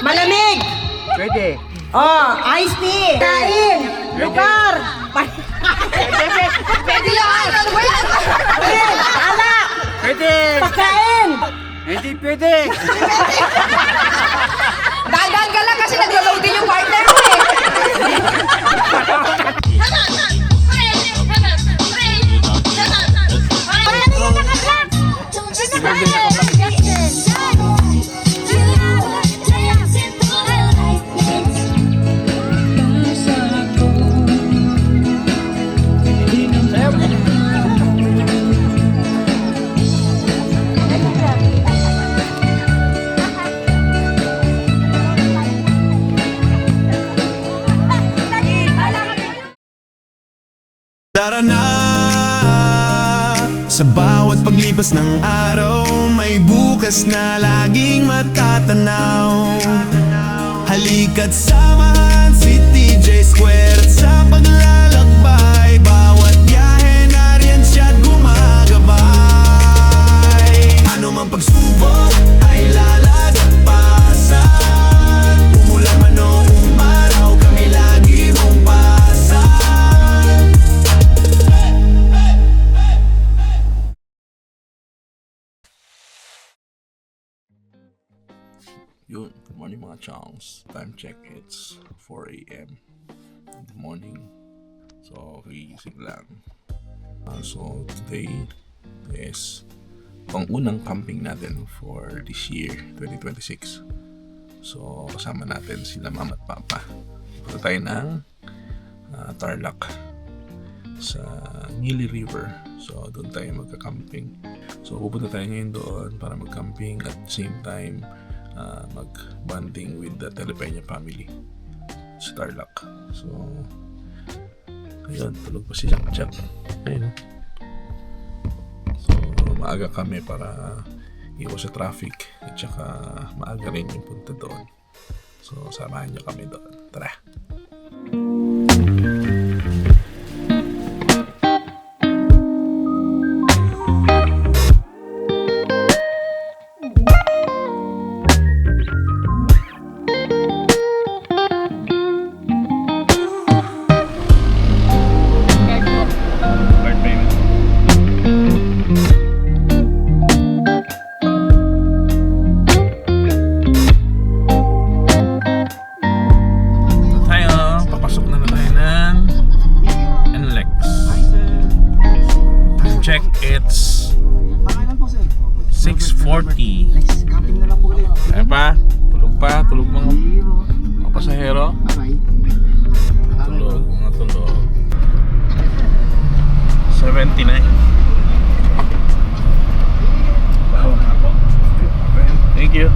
Malamig. Pwede. Oh, iced tea. Kain. Lugar. Pwede yan! Ano ba yan? Alak. Pwede. Pagkain. Hindi pwede. Dahan-dahan ka lang kasi naglo-load din yung partner mo eh. Tara na. Sa bawat paglipas ng araw, may bukas na laging matatanaw. Halika't samahan si TJ Square at sa paglalakbay, bawat biyahe nariyan siya't gumagabay. Ano mang pagsubok ay lalagpasan, umulan man o umaraw, kami lagi mong pasan. Yun, good morning mga chongs. Time check, it's 4 a.m. in the morning. So, gigising lang. So, today is ang unang camping natin for this year, 2026. So, kasama natin sila mama at papa. Punta tayo ng Tarlac sa Ngili River. So, doon tayo magka-camping. So, pupunta tayo ngayon doon para mag-camping at the same time mag-bonding with the Telepeña family sa Tarlac. So, ayun, tulog pa si Jack. Ayun. So, maaga kami para iwas sa traffic at saka maaga rin yung punta doon. So, samahan nyo kami doon. Tara! Check, it's 6:40. Ayan pa, tulog mga pasahero. Tulog. 79. Thank you.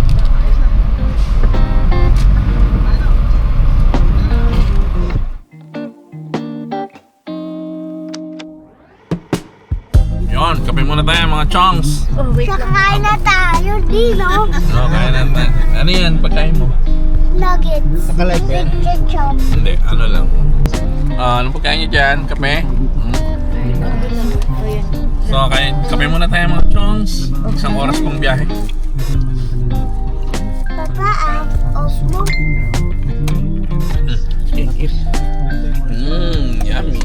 Yon, kape muna tayo mga chongs. Kakain na tayo, Dino. Okay, ano yan? Pagkain mo? Nuggets. Ketchup. Hindi, ano lang. Anong pagkain nyo dyan? Kape? So, kape muna tayo mga chongs. Isang oras pong biyahe. Papa, off mo. Yummy.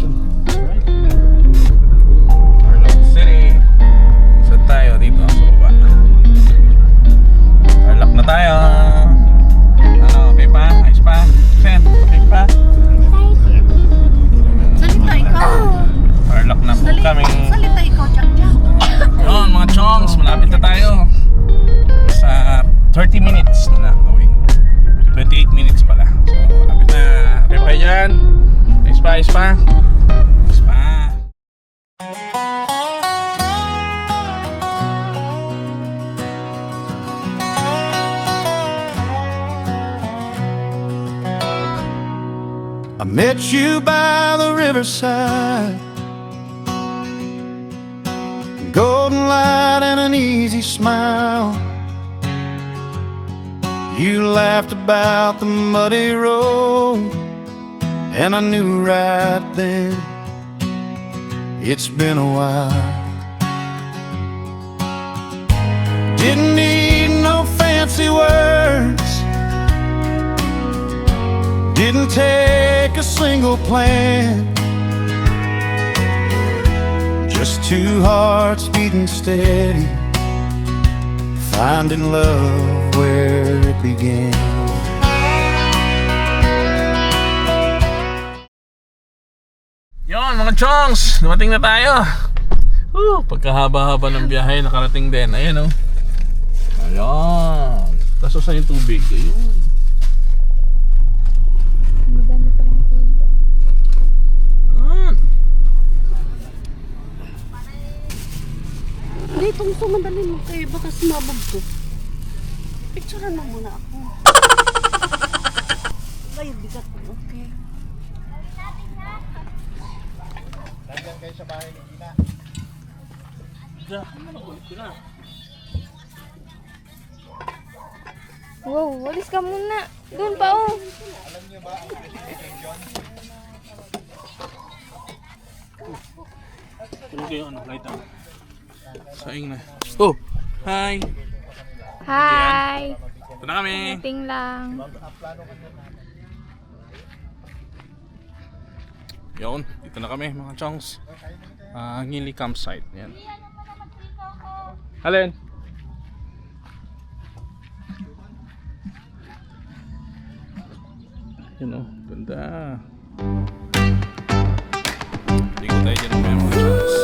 Tarlac City. Saan tayo? Dito sa baba. Tarlac na tayo. Ano, okay pa? Ayos pa? Sen, okay pa? Salita ikaw. Tarlac na po kami. Salita ikaw, Jack. Yun, mga chongs, malapit na tayo. Sa 30 minutes na away. 28 minutes pala. So, malapit na. Okay pa kayo dyan? Ayos pa? I met you by the riverside, golden light and an easy smile. You laughed about the muddy road, and I knew right then it's been a while. Didn't need no fancy words, Didn't take a single plan, just two hearts beating steady, finding love where it began. Yon mga chongs, dumating na tayo. Pagkahaba-haba ng biyahe, nakarating din. Ayan oh. Ayan. Tapos saan yung tubig? Ayun. Ayan. Hindi, itong sumandali mo kayo. Baka sumabog ko. Picturean mo muna ako. Ay, bigat ko. Okay. Nandiyan kayo sa bahay ni Gina. Wow, walis ka muna. Doon pa oh. Tulog kayo, ano, light up. Saing na. Oh! Hi! Hi. Ito na kami! Ting lang. Yun, dito na kami mga chongs. Ngili campsite. Yan. Alin? Yun o, ganda. Ligo tayo dyan ng mga chongs.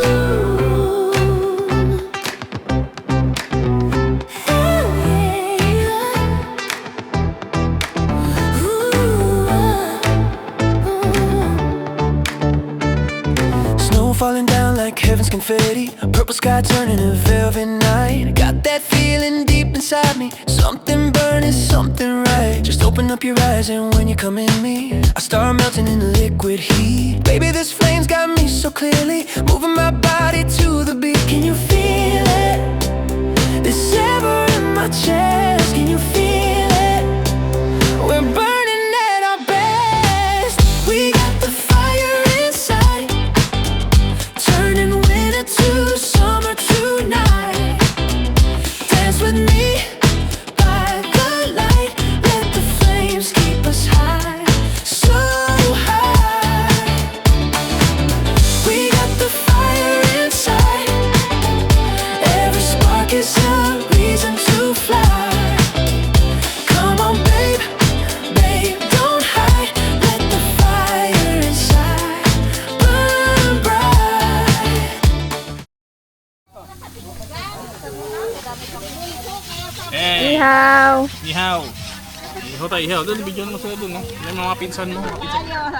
Snow falling down like heaven's confetti, purple sky turning to velvet night. Got that feeling deep inside me, something burning, something right. Just open up your eyes and when you come in me, I start melting in the liquid heat. Baby, this flame's got me so clearly, moving my body to the beat. Can you feel it? This ever in my chest. Can you feel it? We're burning at our best. We got the fire inside, turning winter to summer tonight. Dance with me by the light, let the flames keep us high, so high. We got the fire inside, every spark is a reason to fly. Come on babe, babe, don't hide, let the fire inside burn bright. Eh! Ihaw. Ihaw! Ihaw tayo, ihaw. Doon, video mo sila doon. Yung mga pinsan mo.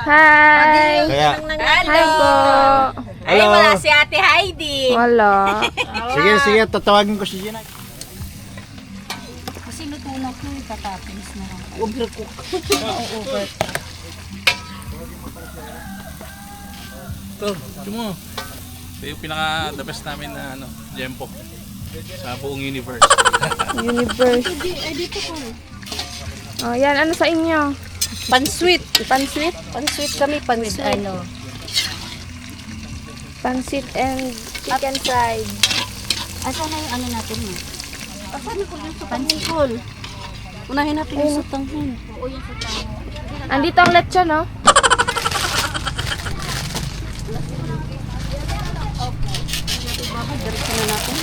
Hi. Kaya, Hi po. Ay, wala si Ate Heidi. Wala. sige, tatawagin ko si Gina. Kasi lutunan ko yung patatis na. Overcook. Ito, ito mo. Ito yung pinaka-the best namin na ano, Jempo. Sa buong universe. Universe. Ay, dito ko. Oh, yan. Ano sa inyo? Pansweet. Pansweet? Pansweet kami, pansweet. Ano? Pansit and chicken fried. Asan na yung ano natin mo? Asan ko yung sa pansikol? Unahin natin yung sutanghin. Oo, yung sutanghin. Andito ang lechon, no? Diretso na natin.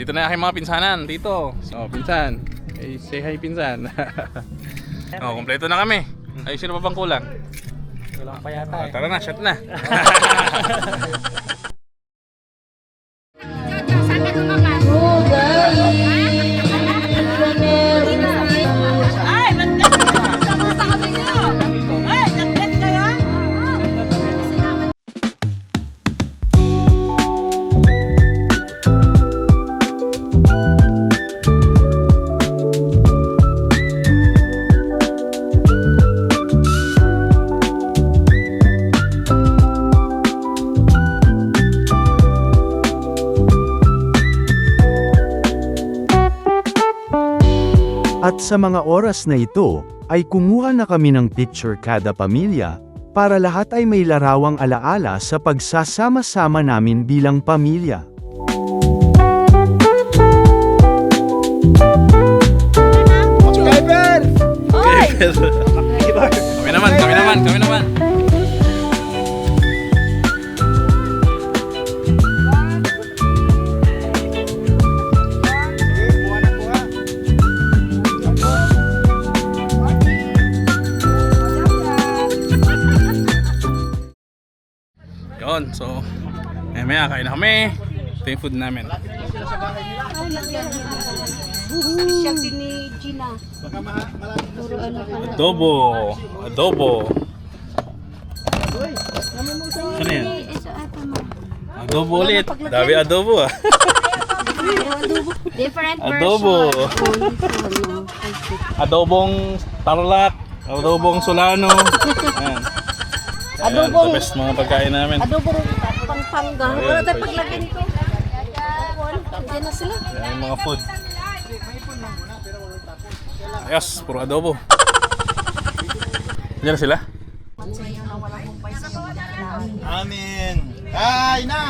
Dito na aking mga pinsanan, dito. So, pinsan. Hey, say hi, pinsan. Oh, kompleto na kami. Ay, sino pa bang kulang? Kulang pa yata. Tara na, shot na. Ay, kamusta kami niyo? sa mga oras na ito, ay kumuha na kami ng picture kada pamilya, para lahat ay may larawang alaala sa pagsasama-sama namin bilang pamilya. Subscriber! Kami naman. Yun, so maya kain na kami. Ito yung food namin. Special din ni Gina. Puro ano pala. Adobo. Ano yan? Adobo ulit. Dami adobo ah. Different Adobo. version. Adobong tarlac. Adobong solano. Ayan. Adobong- The best mga pagkain namin. Adobo pangpangga. Wala tayong paglagyan nito. Diyan na sila. Ayan yung mga food. Ayos, puro adobo. Diyan na sila. Amin! Kain na!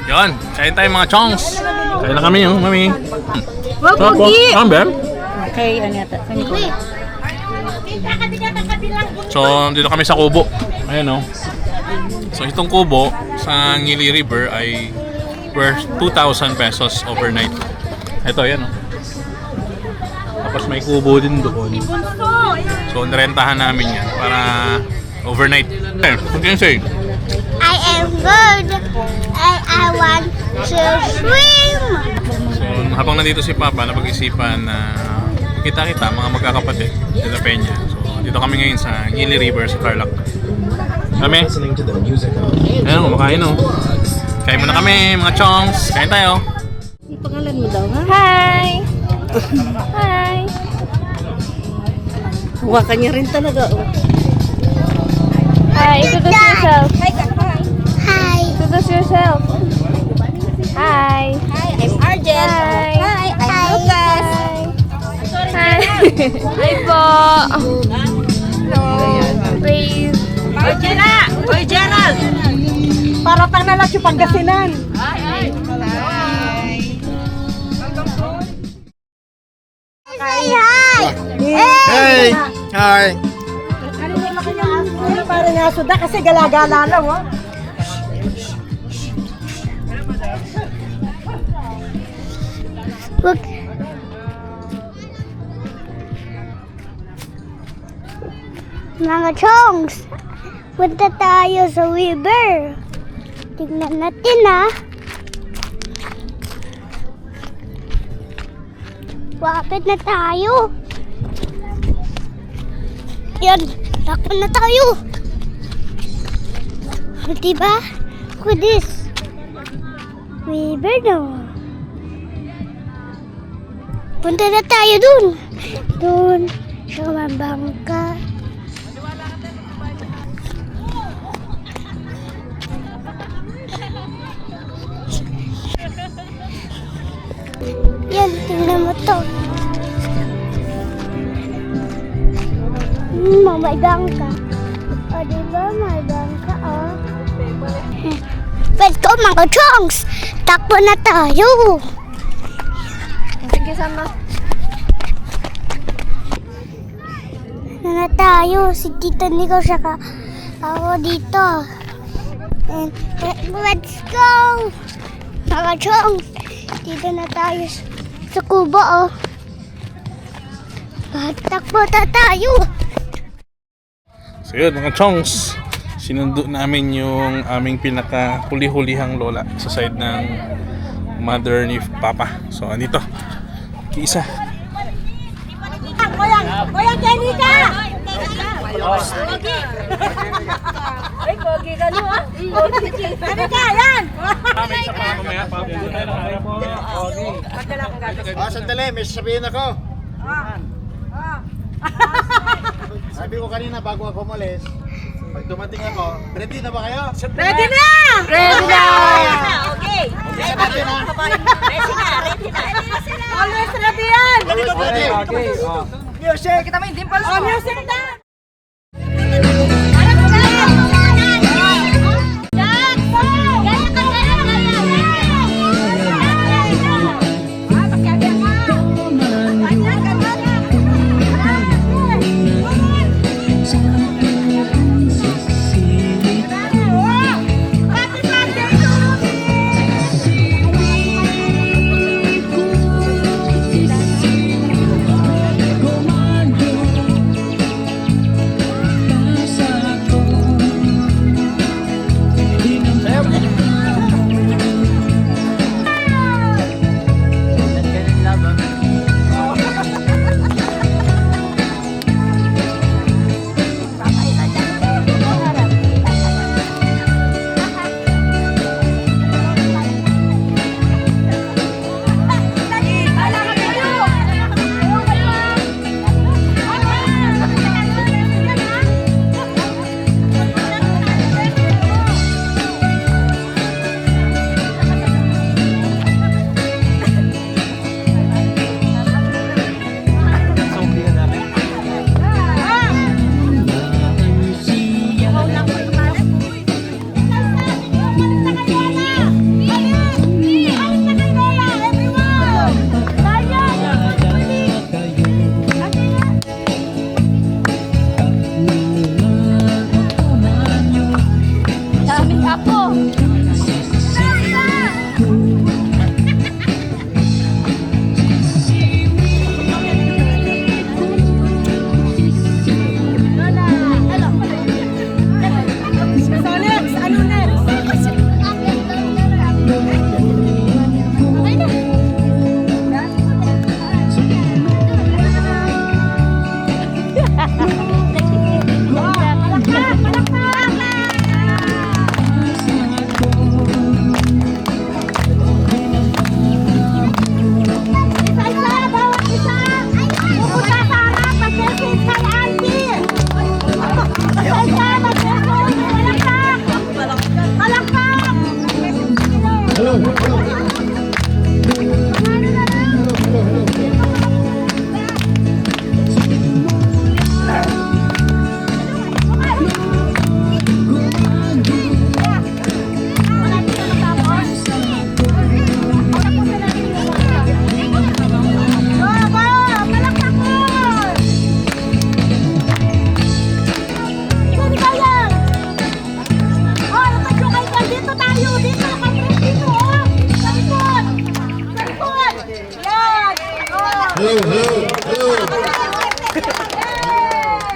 Yun, kain tayo mga chongs. Kain na kami yung mami. Wag mo gi. Bem? Okay, ano yata? So, dito kami sa kubo. Ayan o. So, itong kubo sa Ngili River ay worth 2,000 pesos overnight. Ito, ayan o. Tapos may kubo din doon. So, nirentahan namin yan para overnight. Okay, what can you say? I am good and I want to swim. So, habang nandito si Papa, napag-isipan na kita-kita mga magkakapatid sa La Peña. So, dito kami ngayon sa Ngili River sa Tarlac. Kami? Ayan, kumakain o. Kain muna kami, mga chongs. Kain tayo. Yung pangalan mo daw, ha? Hi! Hi! Hawakan niya rin talaga, oh. Hi, introduce yourself. Hi. Introduce yourself. Hi. Hi, I'm Arjen. Hi. Hi, I'm Lucas. Hi. Hi po. Praise. Original! Para pang nalang yung Pangasinan. Say hi. Hey! Hi! Ano parang aso da kasi gala-gala lang, oh. Look. Mga chongs, punta tayo sa river. Tignan natin Wapit na tayo. Yan, takbo na tayo. Diba? Look at this. River no. Punta na tayo dun. Dun sa mabangka. Yan, tingnan mo to. May bangka. O, diba? May bangka, oh. Let's go, mga chongs! Takbo na tayo! Sige, sama. Na tayo, si Tita Nico saka ako dito. And let's go! Mga chongs! Dito na tayo sa kubo, oh. Takbo na tayo! So yun mga chongs, sinundo namin yung aming pinaka huli-hulihang lola sa side ng mother ni Papa. So, andito. Isa. Kuya Kenny ka! Ay, pogi ka no ah. Kenny ka, yan! Sandali, may sasabihin ako. Sabi ko kanina bago ako umalis, pag dumating ako, ready na ba kayo? Ready na! Ready na! Okay. Isa natin ha? Ready na. Always ready yan! Ready. Music! Kita mo yung dimples ko. Music na!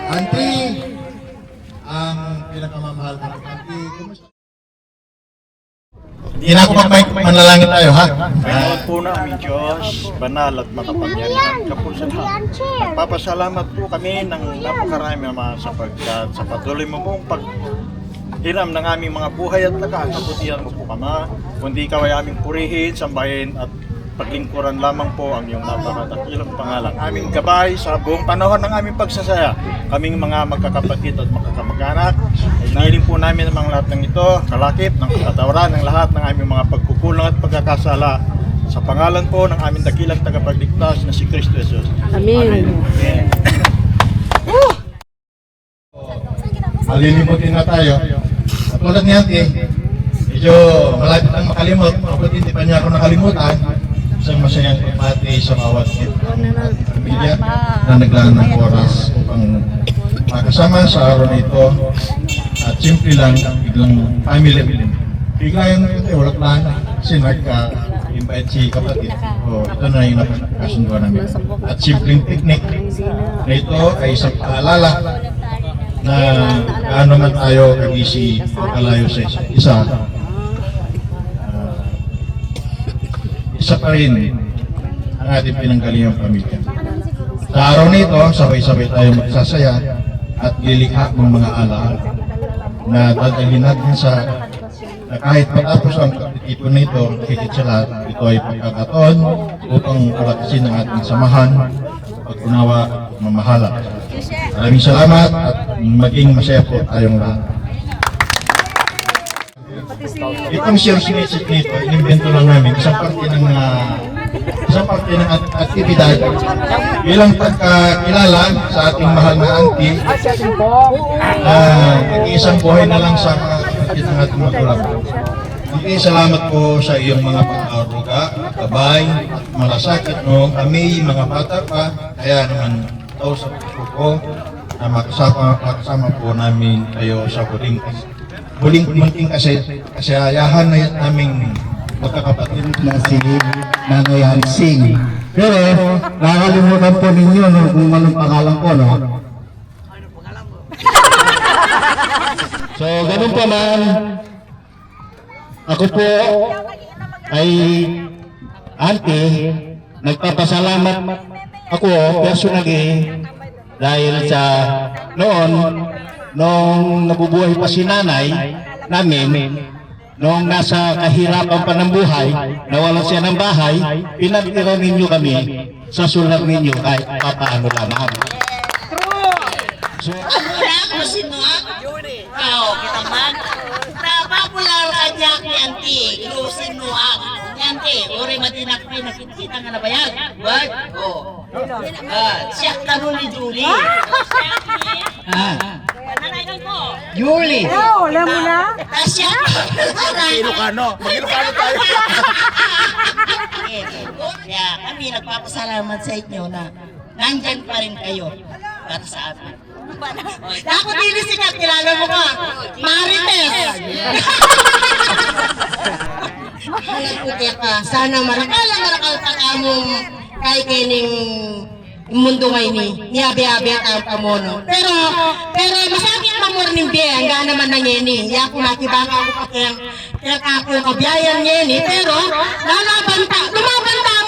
Auntie, ang pinakamamahal na auntie, kumusta? Hindi na ako manalangin tayo, ha? Panginoon po na aming Diyos, banal at makapangyarihan ka po sa lahat. Nagpapasalamat po kami ng napakarami naman sapagkat sa patuloy mo pong paghiram ng aming mga buhay at lakas. Kaputihan mo po kama, kundi ikaw ay aming purihin, sambahin at paglingkuran lamang po ang iyong napakadakilang pangalan. Aming gabay sa buong panahon ng aming pagsasaya. Kaming mga magkakapatid at magkakamag-anak, hinihiling po namin ang mga lahat ng ito, kalakip ng katatawaran ng lahat ng aming mga pagkukulang at pagkakasala. Sa pangalan po ng aming dakilang tagapagligtas na si Kristo Jesus. Amen. Amen. Malilimutin na tayo. At tulad ni Auntie, medyo malapit ang makalimot. Kapag hindi pa niya ako nakalimutan, isang masayang pamati sa bawat pamilya na naglaan ng oras upang makasama sa araw na ito. At simple lang, biglang family. Bigla yung wala plan kasi nagka-invite si kapatid. O, ito na yung napagkasunduan namin. At simpleng picnic na ito ay isang paalala na gaano man tayo kag-isi o kalayo sa isa. isa pa rin ang ating pinanggalingang pamilya. Sa araw nito, sabay-sabay tayong magsasaya at lilikha ng mga alaala na dadalhin natin sa na kahit matapos ang pagtitipon nito, higit sa lahat, ito ay pagkakataon upang palakasin ang ating samahan, pag-unawa, mamahala. Maraming salamat at maging masaya po tayong lahat. Itong shares message nito, inimbento lang namin, isang parte ng aktibidad bilang pagkakilala sa ating mahal na auntie nag-iisang buhay na lang sa kapatid ng ating magulang. Auntie, salamat po sa iyong mga pag-aruga, gabay, at malasakit noong kami mga bata pa, kaya naman daw sa puso ko na makasama po namin kayo sa huling munting kasayahan na naming magkakapatid na si Nanay Hansing. Pero nakakalimutan po ninyo kung anong pangalan ko, no? So, ganun po man, ako po ay auntie, nagpapasalamat ako personally dahil sa noong nabubuhay pa si nanay namin, noong nasa kahirapan pa ng buhay, nawalan siya ng bahay, pinagtira ninyo kami sa sulat ninyo kahit papaano lamang. So, Ako sino kita man. Popular kanya kay auntie. Sino auntie. Uri matinak pa nakikita nga na ba yan? What? Oh. Siya tanong ni Julie. Julie! Alam mo na? Siya. Ilocano tayo. Kaya kami nagpapasalamat sa inyo na nandyan pa rin kayo para sa amin. Ako dili sikat, kilala mo ka. Marites! Sana marakal pa kamong kay kining mundo ngayon niyabi-abi ang pamono. Pero masakit pa mo rin biya, nga naman na ngeni. Iya ko nakibaka ko pa kaya ako yung kabiyayan ngeni. Pero lumabanta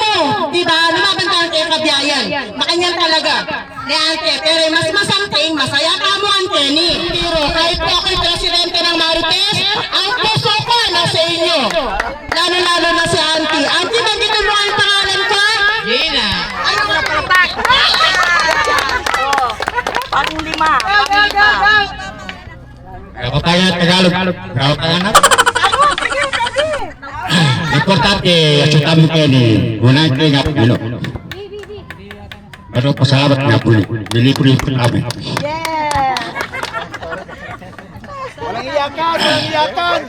mo. Diba? Lumabanta ang kaya kabiyayan. Makanyan talaga. Ante, pero mas masamting, masaya ka mo ante ni. Pero kahit po ako'y presidente ng Marites, ang puso ko nasa inyo. Lalo na si auntie. Auntie, nandito mo ang pangalan ko? Gina. Ano mo na palapak? Pang-lima. Kapatayan Tagalog. Kapatayan na. Importante, asutan mo kayo ni Gunay Kaya Pilo. Pero pasalamat nga po ni Bili-bili po kami. Walang iyakan!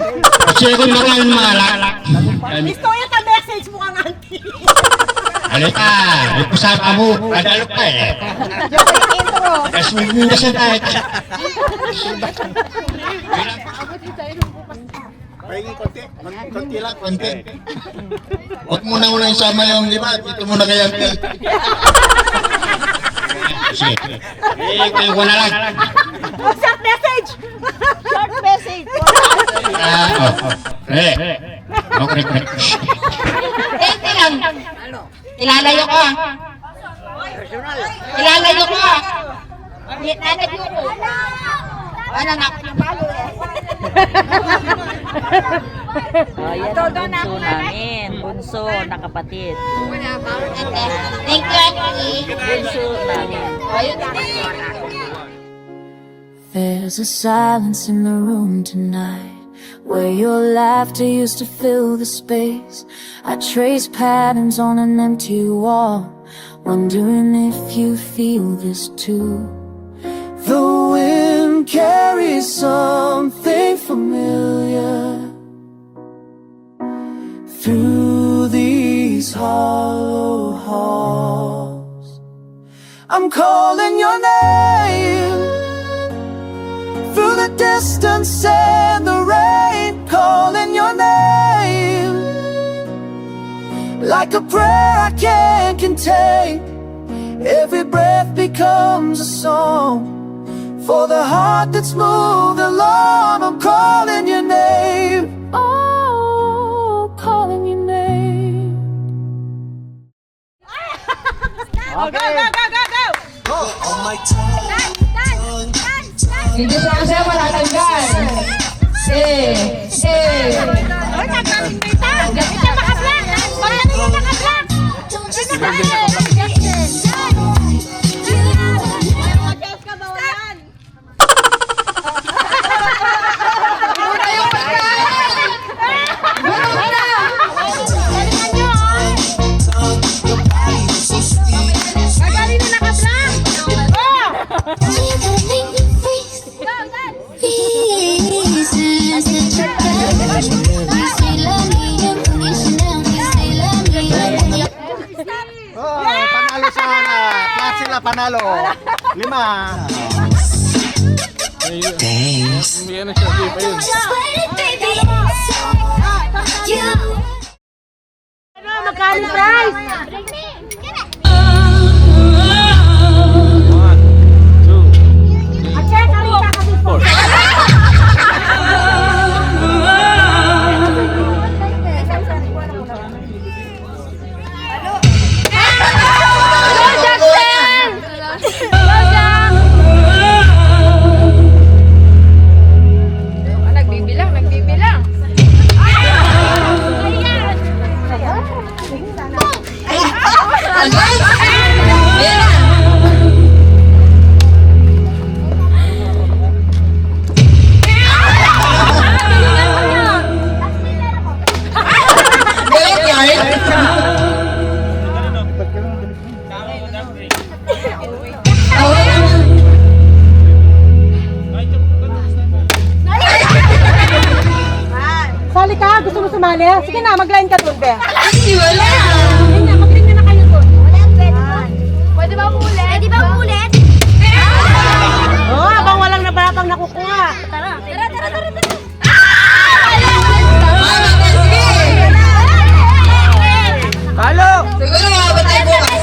Kasi kung maraming mga alak. Gusto yung ka-message mo kang auntie. Halika, ipusama mo. Kadalo ka eh. Kasi mindasan tayo. Pahingi konti lang. Huwag mo na unang sama yung lima, dito muna kay auntie. Sige. Kayo ko na lang. Short message! Short message! Okay. lang. Ilalayo ko. Ilalayo ko. Ilalayo ko. Ano nga ako ng palo eh. Yan ang bunso namin. Bunso na kapatid. Thank you, Auntie. Bunso namin. There's a silence in the room tonight, where your laughter used to fill the space. I trace patterns on an empty wall, wondering if you feel this too. The wind carries something familiar through these hollow halls. I'm calling your name through the distance and the rain, calling your name like a prayer I can't contain. Every breath becomes a song for the heart that's moved along. I'm calling your name. Oh, calling your name. Hindi sa kasi wala tanggal. Oy, nagpapinta. Hindi ka maka-black. Wala na yung naka-black. Oh, panalo sa lahat sila panalo. 5. Bigyan na siya, di pa yun. Magkano price? 'Ka, gusto mo sumali? Sige na, mag-line ka dun, be. Hindi, wala. Ayun na, mag-line na kayo dun. Pwede ba umulit? Pwede ba umulit? Oo, abang walang nabarapang nakukuha. Tara, tara, tara, tara. Talo! Siguro mababa tayo bukas.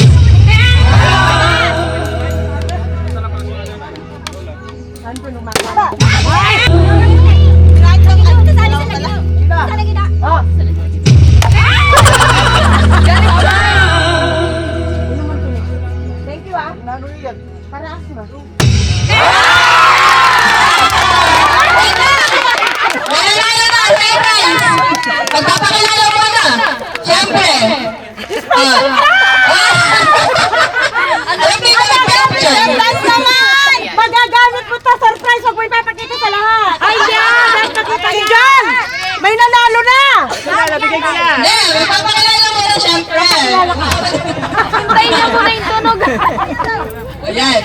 Saan ko lumakaba? Oh. Thank you ah. Paraas mo. Magpapakilala mo na. Siyempre. Alam mo yung mag-capture. Magagamit mo ito. Surprise. Huwag mo ipapakita sa lahat. Ay, yan. Ay, dyan. May nanalo na. Bigay ko na. Hindi, magpapakilala mo na siyempre. Hintayin niyo muna yung tunog. Ayan.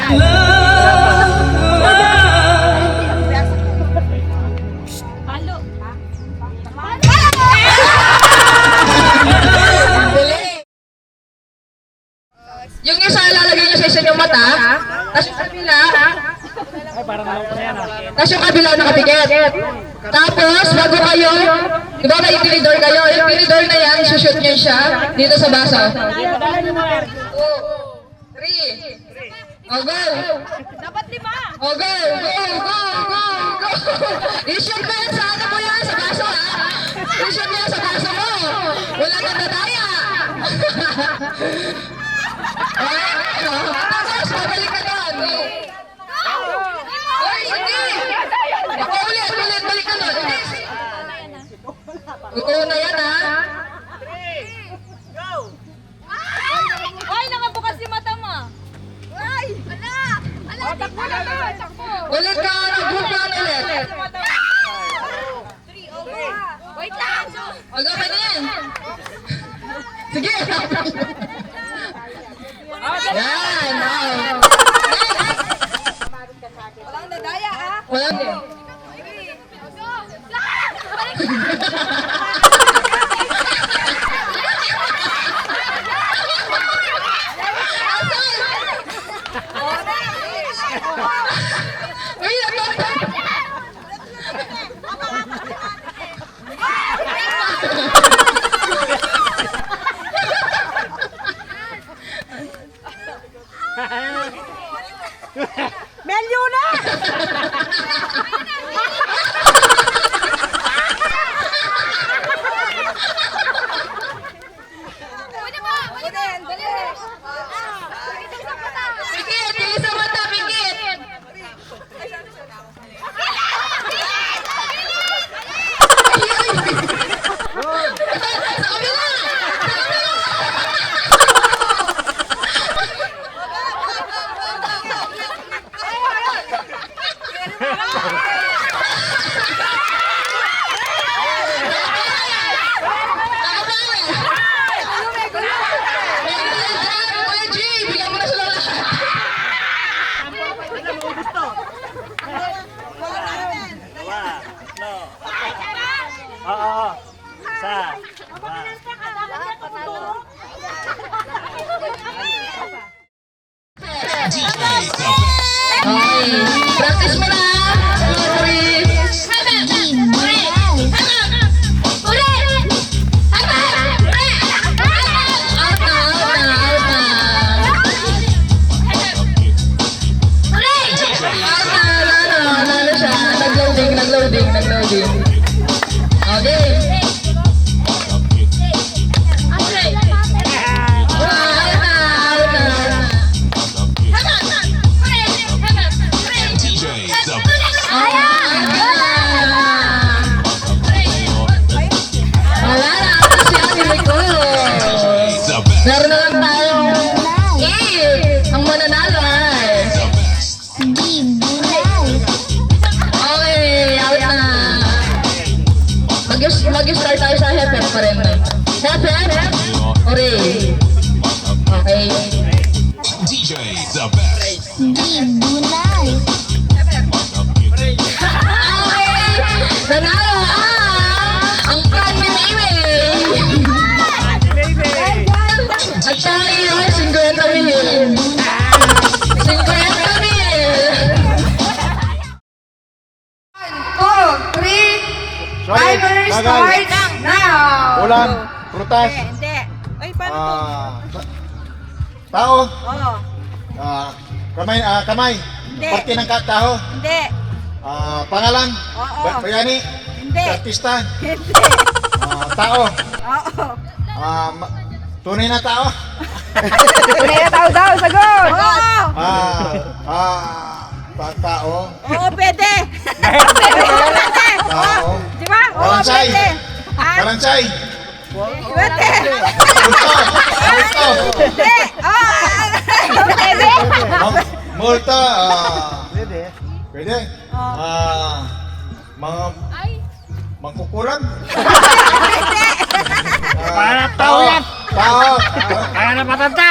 Yung isa lalagay niyo sa inyong mata, tapos yung kabila, tapos yung kabila nakapikit. Tapos, bago kayo, di ba may tinidor kayo? Yung tinidor na yan, isushoot niyo siya dito sa baso. 2, 3, o go! Dapat 5. O go! Go! I-shoot mo yan sa ano mo yan, sa baso ha? I-shoot mo yan sa baso mo! Wala kang dadaya! Tapos, babalik ka doon! Oy, hindi! Ako ulit, balik ka doon! Totoo na yan ha? Ay, nakabukas yung mata mo. Ay! Ala! Ala! Takbo na to! Takbo! Ulit ka, nag-group ka ulit! 3, over! Wait lang! Wag ka na yan! Sige! Yan! Walang dadaya ah! Walang din. Menu na! Pwede ba? Pwede ba? Dali! Practice mo na. Nag-loading. Okay. Meron na lang tayong ang mananalo ay okay, out na. Mag-start tayo sa hep pa rin. Hep? Okay. Okay. Nanalo ang plan ni Mimi. At tayo ay 50,000. 50,000. 2, 3. Timer start now. Ulam, prutas. Hindi. Ay, paano to? Tao. Oo. Kamay. Hindi. Parte ng tao. Hindi. Pangalan. Oo. Bayani. Hindi. Artista. Hindi. Tao. Oo. Tunay na tao. Tunay na tao daw, sagot! Oo! Tao. Oo, pwede! Pwede! Tao. Di ba? Oo, Karansay. pwede! Karansay. Pwede! Multo. Hindi! Oo! Pwede! Multo. Pwede. Mga mangkukulam. Para Tao yan. Tao. Kaya na matanda!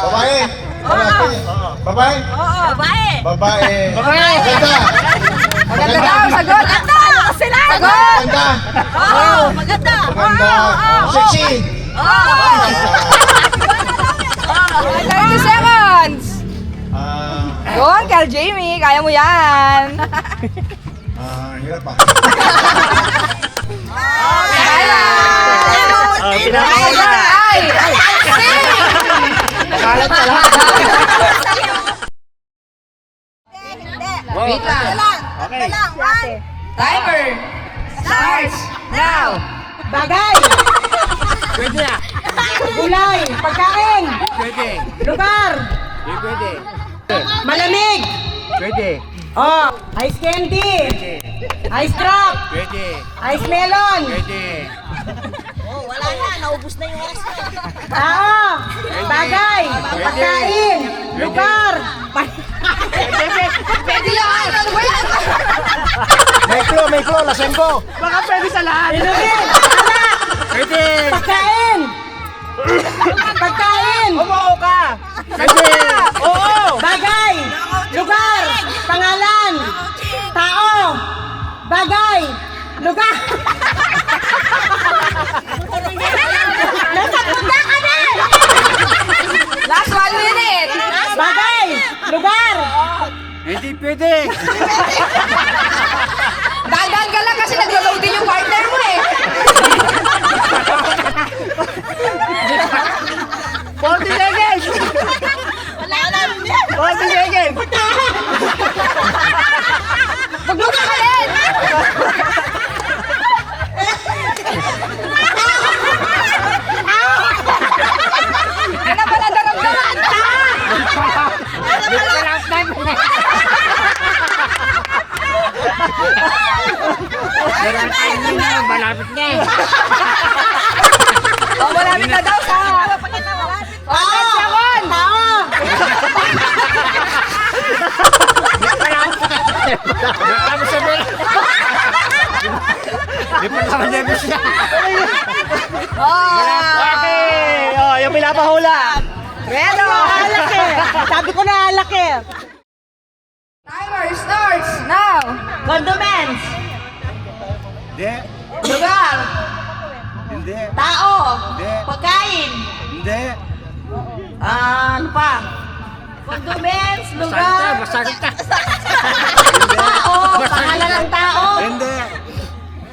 Babae. Babae. Oo, babae! Babae. Maganda. Maganda daw, sagot! Maganda! Sila! Sagot! Maganda. Oo, maganda! Maganda. Sexy. Oo! 30 seconds! Go on, Kel Jamie! Kaya mo yan! Hirap pa. Kaya! Ay! Nakalat ka lang. Wait lang! Okay. Timer starts now! Bagay. Pwede na. Gulay. Pagkain. Pwede. Lugar. Pwede. Malamig. Pwede. Oh, ice candy. Ice drop. Pwede. Ice melon. Pwede. Wala na, naubos na yung oras na. Tao. Bagay. Pagkain. Lugar. Pwede yan! Ano ba yan? May klo, laseng ko. Baka pwede sa lahat. Inumin. Anak. Pwede. Pagkain. Pagkain. Umuo ka. Pwede. Oo. Bagay. Lugar. Pangalan. Tao. Bagay. Lugar. Nasapunta ka na. Last 1 minute! Bagay. Lugar. Hindi pwede. Dahan ka lang kasi nag-load din yung partner mo eh. 40 seconds. Wala na rin yan. 40 seconds. Magluto ka rin! Ano ba na daramdaman? Malapit na eh. Oh, malapit na daw sa... Malapit second! Tapos sabi. Di pa naman nervous na. Okay. Oh, yung pinapahula. Redo! Alak eh. Sabi ko na alak eh. Timer starts now! Condiments. Hindi. Lugar. Hindi. Tao. Hindi. Pagkain. Hindi. Ano pa? Condiments, lugar. Masarita. Tao, pangalan ng tao. Hindi.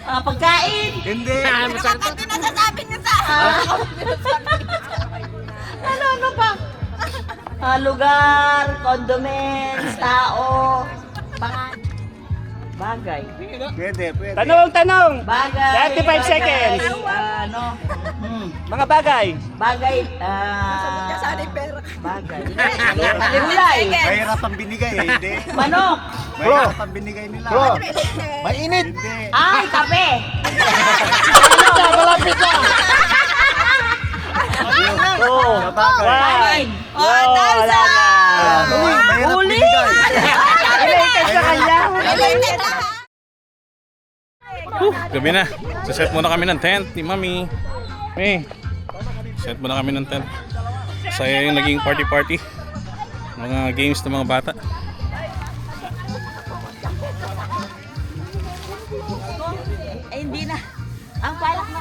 Pagkain. Hindi. Masarita. Hindi nasasabi niya sa Ano pa? Lugar, condiments, tao, pangalan. Bagay. Pwede. Tanong! Bagay. 35 seconds. Ano? Mga bagay. Bagay. Bagay. Gulay. Mahirap ang binigay eh, hindi. Manok. Mahirap ang binigay nila. Mainit! Hindi. Ay, kape. Malapit na! Oh. Kanin. Wala na. Mahirap binigay. Related sa kanya. Gabi na. Set muna kami ng tent ni Mami. Set muna kami ng tent. Saya yung naging party. Mga games ng mga bata. Hindi na. Ang palak na.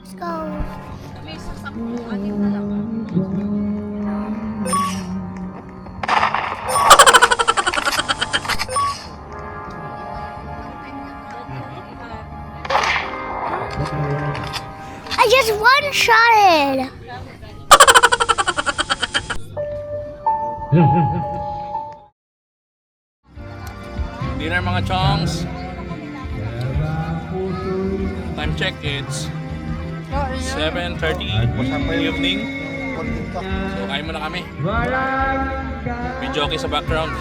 Let's go. I just one-shotted. Dinner mga chongs. Time check, it's 7:30 evening. So kain muna kami. May jockey sa background.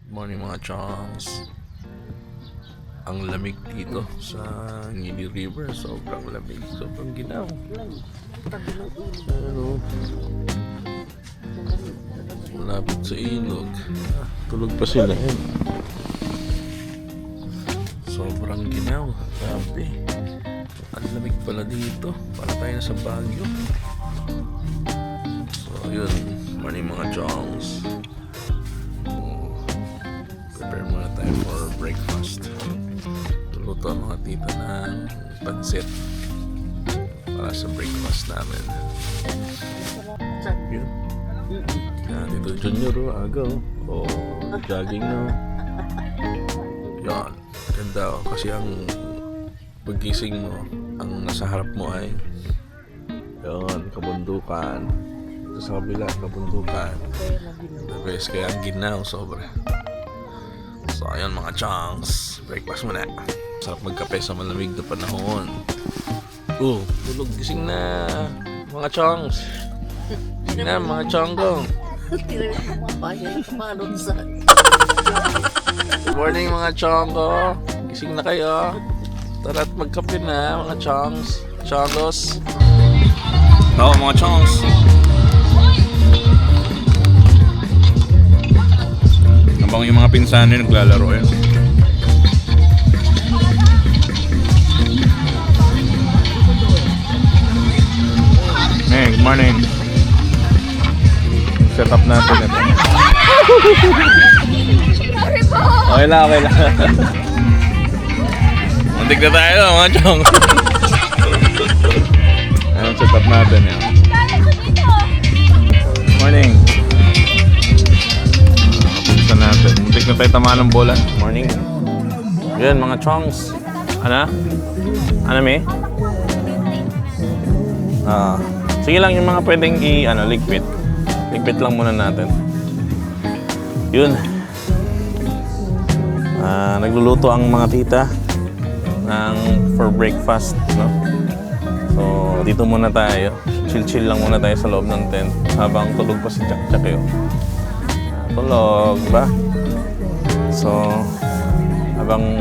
Morning mga chongs. Ang lamig dito sa Ngili River. Sobrang lamig. Sobrang ginaw. Pero malapit sa ilog. Tulog pa sila. Sobrang ginaw. Grabe. Ang lamig pala dito. Para tayo na sa Baguio. So yun. Morning mga chongs. Prepare muna tayo for breakfast. Tuluto ang mga tita ng pansit para sa breakfast namin. Yun. Tito Junior, agaw. Jogging na. Yan. Ganda oh. Kasi ang paggising mo, ang nasa harap mo ay yun, kabundukan. Ito sa kabila, kabundukan. The best, kaya ang ginaw, sobra. So, ayun mga chunks. Breakfast muna. Sarap magkape sa malamig na panahon. Tulog. Gising na, mga chunks. Gising na, mga chonggong. Good morning, mga chonggo. Gising na kayo. Tara at magkape na, mga chongs. Chongos. Tao, mga chongs. Habang yung mga pinsan nyo naglalaro eh. Hey, good morning. Set up natin ito. Okay lang. Muntik na tayo mga chong. Ayan, set up natin yan. Morning. Pinsan natin. Muntik na tayo tamaan ng bola. Morning. Yan mga chongs. Ano? Ano may? Sige lang yung mga pwedeng ligpit. Ligpit lang muna natin. Yun. Nagluluto ang mga tita for breakfast, no? So, dito muna tayo. Chill lang muna tayo sa loob ng tent habang tulog pa si Chak yun. Tulog, ba? So, habang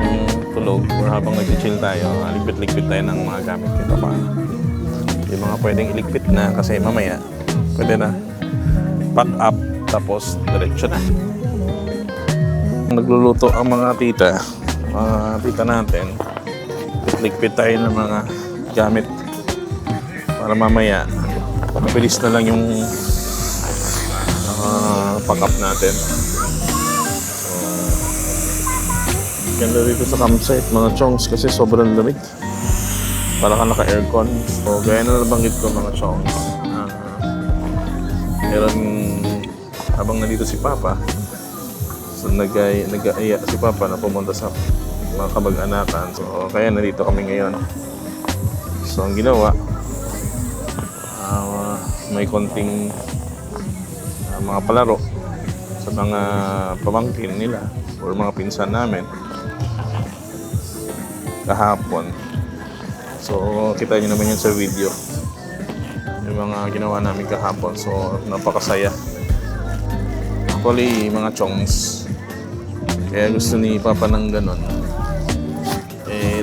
tulog or habang nag-chill tayo, ligpit tayo ng mga gamit dito pa. Yung mga pwedeng iligpit na kasi mamaya pwede na pack up tapos diretso na. Nagluluto ang mga tita natin. Ligpit tayo ng mga gamit para mamaya mabilis na lang yung pack up natin. So, ganda dito sa campsite mga chongs kasi sobrang lamig. Para ka naka-aircon. So, gaya na nabanggit ko mga chongs. Meron, habang nandito si Papa, so nag-aya si Papa na pumunta sa mga kamag-anakan. So, kaya nandito kami ngayon. So, ang ginawa, may konting mga palaro sa mga pamangkin nila or mga pinsan namin kahapon. So, kita nyo naman yun sa video. Yung mga ginawa namin kahapon. So, napakasaya. Actually, mga chongs. Kaya gusto ni Papa ng ganon.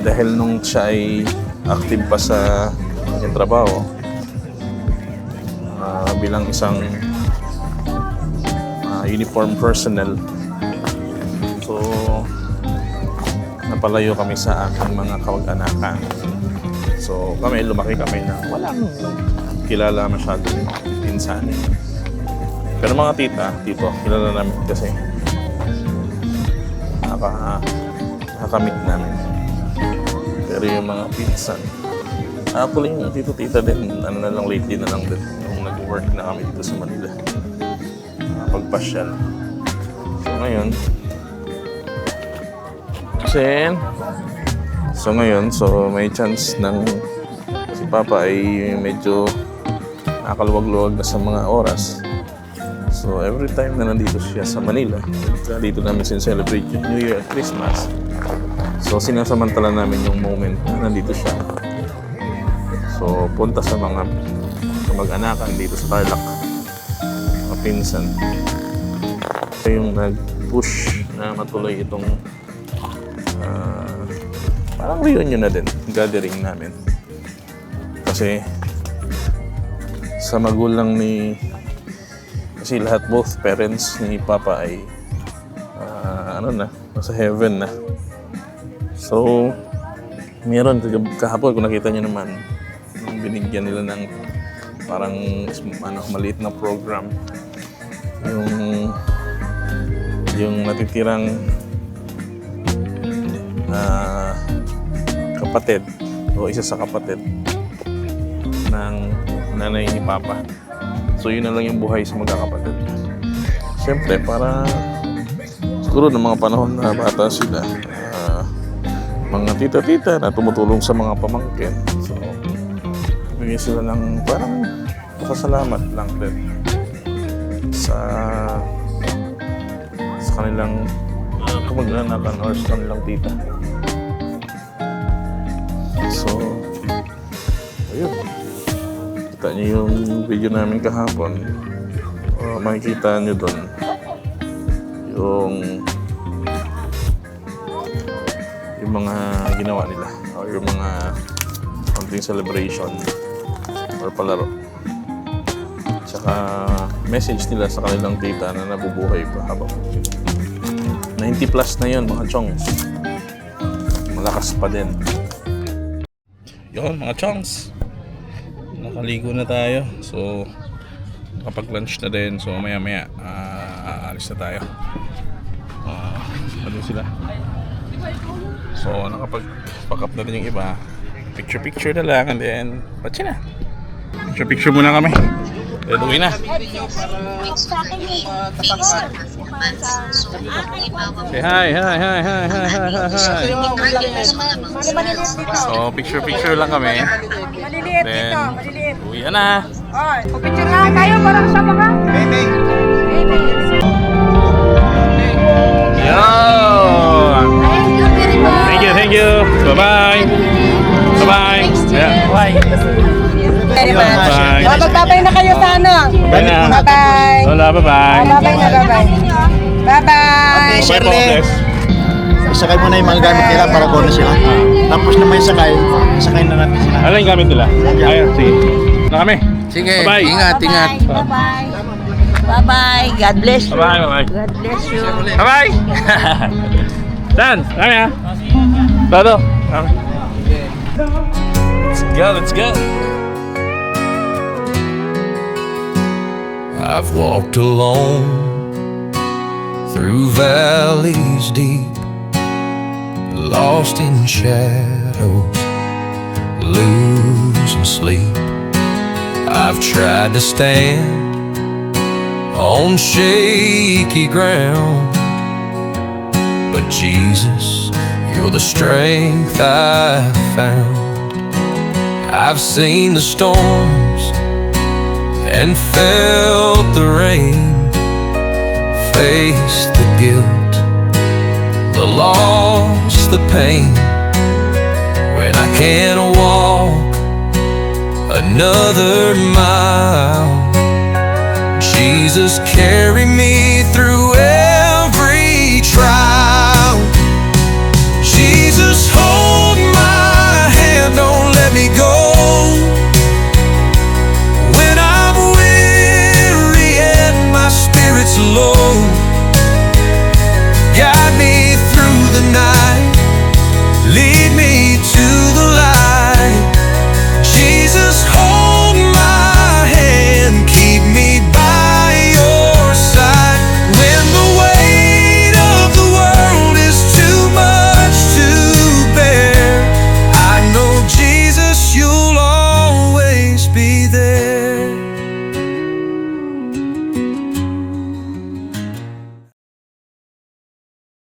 Dahil nung siya ay active pa sa kanyang trabaho, bilang isang uniform personnel. So, napalayo kami sa aking mga kamag-anakan. So lumaki kami na walang kilala masyadong pinsan. Pero mga tito, kilala namin kasi nakakamit namin. Pero yung mga pinsan, actually yung tito-tita din, na lang lately na lang din, nung nag-work na kami dito sa Manila. Pagpasyal. So ngayon, So may chance ng si Papa ay medyo nakaluwag-luwag na sa mga oras. So every time na nandito siya sa Manila, dito namin sin-celebrate yung New Year at Christmas. So sinasamantala namin yung moment na nandito siya. So punta sa mga kamag-anakan dito sa Tarlac, mga pinsan. So yung nag-push na matuloy itong parang reunion na din, gathering namin. Kasi sa magulang kasi lahat, both parents ni Papa ay nasa heaven na. So, meron kahapon kung nakita niyo naman, binigyan nila ng parang maliit na program. Yung natitirang kapatid o isa sa kapatid ng nanay ni Papa. So yun na lang yung buhay sa magkakapatid. Siyempre para siguro ng mga panahon na bata sila, mga tita-tita na tumutulong sa mga pamangkin. So, bigyan sila ng parang pasasalamat lang din sa kanilang kamag-anakan or sa kanilang tita. So, ayun. Kita niyo yung video namin kahapon. Makikita niyo doon yung mga ginawa nila o yung mga konting celebration or palaro. Tsaka message nila sa kanilang tita na nabubuhay pa habang 90 plus na yun mga chongs. Malakas pa din. Yun mga chongs, nakaligo na tayo. So kapag-lunch na din. So maya-maya aalis na tayo. Ano sila? So nakapag-pack up na din yung iba. Picture na lang and then patsi na. Picture muna kami. Then uwi na. Say hi. So picture lang kami. Maliliit Then, dito, maliliit. uwi na. Oh, picture nga tayo para kasama ka. Baby. Yo! Thank you. Bye-bye. Yeah. Bye. Bye. Magbabay na kayo sa ano. Bye na. Bye-bye. Lola, bye-bye. Bye-bye na, bye-bye. Bye-bye. Shirley, isakay mo na yung mga gamit nila para kunin sila. Tapos na may sakay na natin sila. Ano yung gamit nila? Ayun, sige. Na kami. Sige, Bye-bye. ingat. Bye-bye. Bye-bye. God bless you. Bye-bye. God bless you. Bye-bye. Dan, kami ha. Todo. Let's go. I've walked alone through valleys deep, lost in shadows, losing sleep. I've tried to stand on shaky ground, but Jesus, you're the strength I found. I've seen the storms and felt the rain, faced the guilt, the loss, the pain. When I can't walk another mile, Jesus, carry me